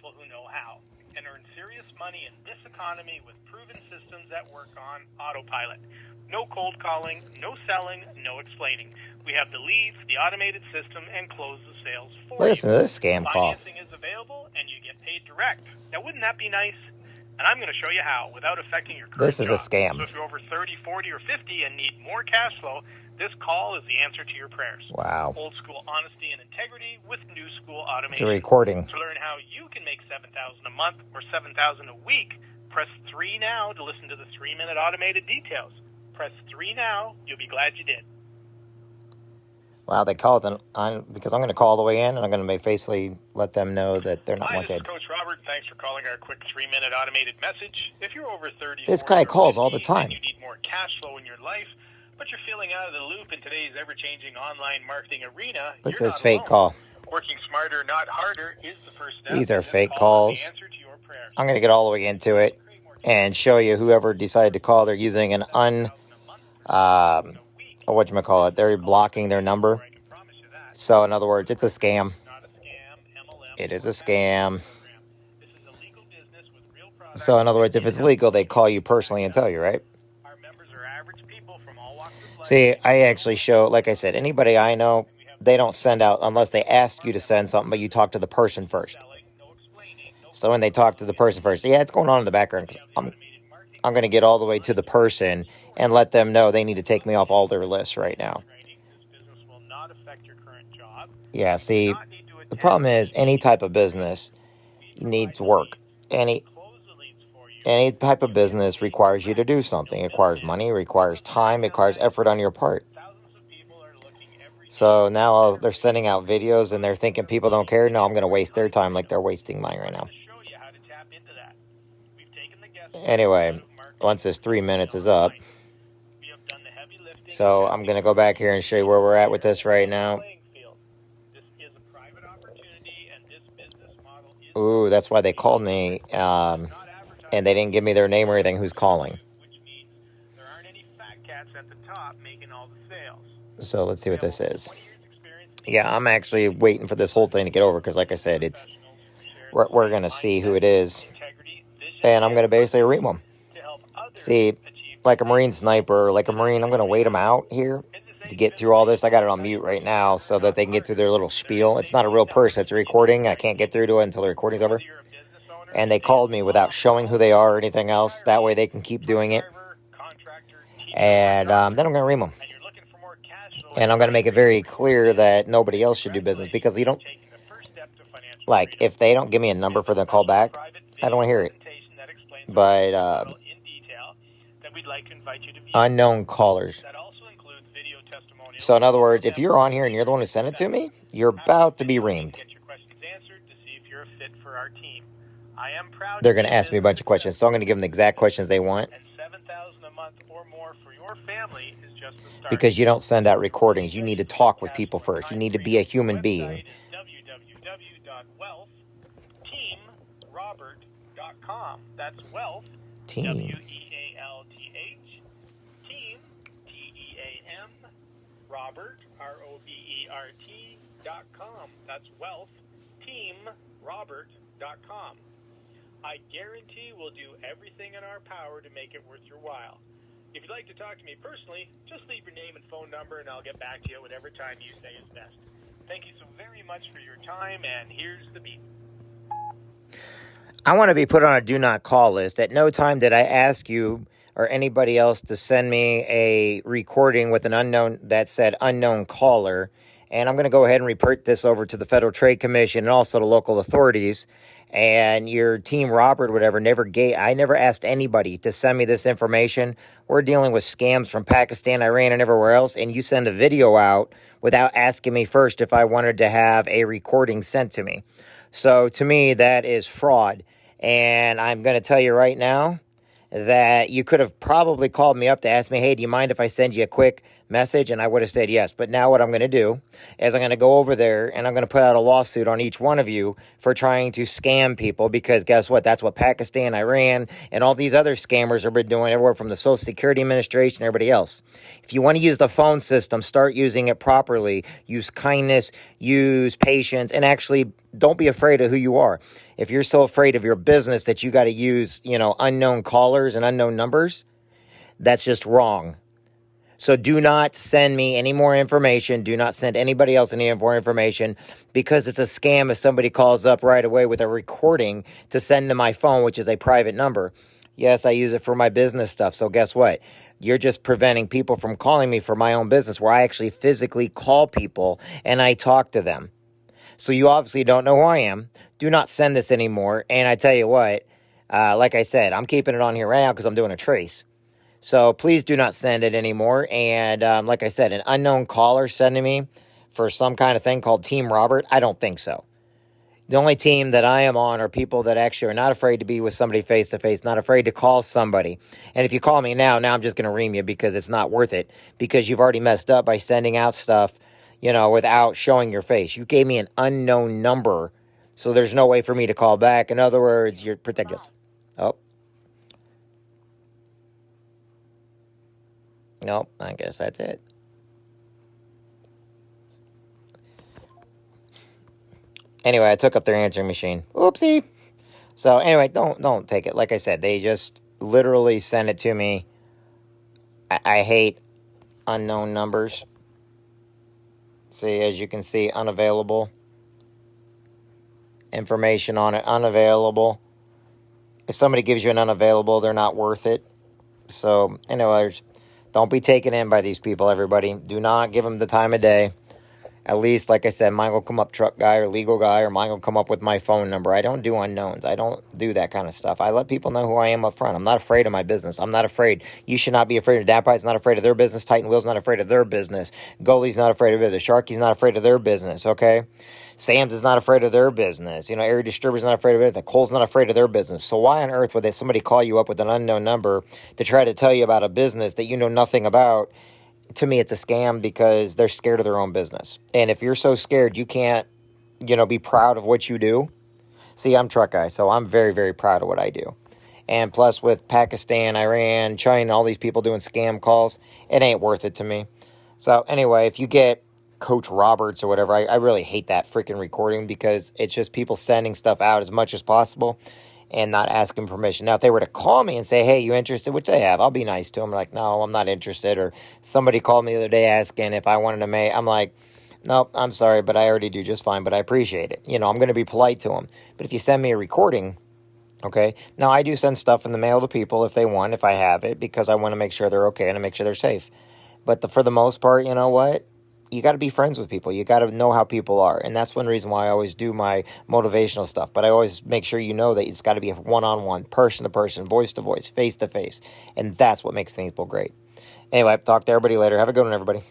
people who know how and earn serious money in this economy with proven systems that work on autopilot. No cold calling, no selling, no explaining. We have the leads, the automated system, and close the sales for you. Listen to this scam call. Financing is available, and you get paid direct. Now, wouldn't that be nice? And I'm going to show you how without affecting your current This is job. a scam. So if you're over 30, 40, or 50 and need more cash flow, this call is the answer to your prayers. Wow. Old school honesty and integrity with new school automation. It's a recording. To learn how you can make $7,000 a month or $7,000 a week, press 3 now to listen to the 3-minute automated details. Press 3 now. You'll be glad you did. Wow, they call it because I'm going to call all the way in, and I'm going to basically let them know that they're not Hi, wanted. this is Coach Robert. Thanks for calling our quick 3-minute automated message. If you're over 30, This guy calls all the time. And you need more cash flow in your life, but you're feeling out of the loop in today's ever-changing online marketing arena, This you're is not fake alone. call. Working smarter, not harder, is the first step. These are This fake call is calls. the answer to your prayers. I'm going to get all the way into it and show you whoever decided to call. They're using an whatchamacallit. They're blocking their number. So, in other words, it's a scam. It is a scam. So, in other words, if it's legal, they call you personally and tell you, right? See, I actually show, like I said, anybody I know, they don't send out unless they ask you to send something, but you talk to the person first. So when they talk to the person first, yeah, it's going on in the background, 'cause I'm going to get all the way to the person and let them know they need to take me off all their lists right now. Yeah, see, the problem is any type of business needs work. Any type of business requires you to do something. It requires money, it requires time, it requires effort on your part. So now they're sending out videos and they're thinking people don't care. No, I'm going to waste their time like they're wasting mine right now. Anyway, once this 3 minutes is up, so I'm going to go back here and show you where we're at with this right now. Ooh, that's why they called me, and they didn't give me their name or anything who's calling. So let's see what this is. Yeah, I'm actually waiting for this whole thing to get over because, like I said, we're going to see who it is, and I'm going to basically ream them. See, like a Marine sniper, like a Marine, I'm going to wait them out here to get through all this. I got it on mute right now so that they can get through their little spiel. It's not a real person. It's a recording. I can't get through to it until the recording's over. And they called me without showing who they are or anything else. That way they can keep doing it. And then I'm going to ream them. And I'm going to make it very clear that nobody else should do business because you don't, like, if they don't give me a number for the call back, I don't want to hear it. But unknown callers. So in other words, if you're on here and you're the one who sent it to me, you're about to be reamed. They're going to ask me a bunch of questions, so I'm going to give them the exact questions they want. Because you don't send out recordings. You need to talk with people first. You need to be a human being. www.wealth.teamrobert.com. That's wealth. Team. W-E-A-L-T-H. Team. T-E-A-M. Robert. R-O-B-E-R-T.com. That's wealth. Teamrobert.com. I guarantee we'll do everything in our power to make it worth your while. If you'd like to talk to me personally, just leave your name and phone number, and I'll get back to you at whatever time you say is best. Thank you so very much for your time, and here's the beat. I want to be put on a do not call list. At no time did I ask you or anybody else to send me a recording with an unknown that said unknown caller. And I'm going to go ahead and report this over to the Federal Trade Commission and also the local authorities. And your team, Robert, whatever, I never asked anybody to send me this information. We're dealing with scams from Pakistan, Iran, and everywhere else. And you send a video out without asking me first if I wanted to have a recording sent to me. So to me, that is fraud. And I'm going to tell you right now that you could have probably called me up to ask me, hey, do you mind if I send you a quick message? And I would have said yes. But now what I'm going to do is I'm going to go over there and I'm going to put out a lawsuit on each one of you for trying to scam people, because guess what? That's what Pakistan, Iran, and all these other scammers have been doing everywhere from the Social Security Administration and everybody else. If you want to use the phone system, start using it properly. Use kindness, use patience, and actually don't be afraid of who you are. If you're so afraid of your business that you got to use, unknown callers and unknown numbers, that's just wrong. So do not send me any more information. Do not send anybody else any more information, because it's a scam if somebody calls up right away with a recording to send to my phone, which is a private number. Yes, I use it for my business stuff. So guess what? You're just preventing people from calling me for my own business, where I actually physically call people and I talk to them. So you obviously don't know who I am. Do not send this anymore. And I tell you what, like I said, I'm keeping it on here right now because I'm doing a trace. So please do not send it anymore. And like I said, an unknown caller sending me for some kind of thing called Team Robert, I don't think so. The only team that I am on are people that actually are not afraid to be with somebody face to face, not afraid to call somebody. And if you call me now I'm just going to ream you, because it's not worth it, because you've already messed up by sending out stuff, without showing your face. You gave me an unknown number, so there's no way for me to call back. In other words, you're protecting us. Oh. Nope, I guess that's it. Anyway, I took up their answering machine. Oopsie. So anyway, don't take it. Like I said, they just literally sent it to me. I hate unknown numbers. See, as you can see, unavailable. Information on it, unavailable. If somebody gives you an unavailable, they're not worth it. So, anyways, don't be taken in by these people, everybody. Do not give them the time of day. At least, like I said, mine will come up truck guy or legal guy, or mine will come up with my phone number. I don't do unknowns. I don't do that kind of stuff. I let people know who I am up front. I'm not afraid of my business. I'm not afraid. You should not be afraid of Dapite's not afraid of their business. Titan Wheel's not afraid of their business. Goalie's not afraid of it. The Sharky's not afraid of their business, okay? Sam's is not afraid of their business. Area Distributor's not afraid of it. The Cole's not afraid of their business. So why on earth would somebody call you up with an unknown number to try to tell you about a business that you know nothing about? To me, it's a scam, because they're scared of their own business. And if you're so scared you can't, be proud of what you do. See, I'm truck guy, so I'm very, very proud of what I do. And plus, with Pakistan, Iran, China, all these people doing scam calls, it ain't worth it to me. So anyway, if you get Coach Roberts or whatever, I really hate that freaking recording, because it's just people sending stuff out as much as possible and not asking permission. Now, if they were to call me and say, hey, you interested, which they have, I'll be nice to them. Like, no, I'm not interested. Or somebody called me the other day asking if I wanted to make, I'm like, nope, I'm sorry, but I already do just fine, but I appreciate it. I'm going to be polite to them. But if you send me a recording, okay, now I do send stuff in the mail to people if they want, if I have it, because I want to make sure they're okay and to make sure they're safe. But for the most part, you know what? You got to be friends with people. You got to know how people are. And that's one reason why I always do my motivational stuff. But I always make sure that it's got to be a one-on-one, person-to-person, voice-to-voice, face-to-face. And that's what makes things great. Anyway, talk to everybody later. Have a good one, everybody.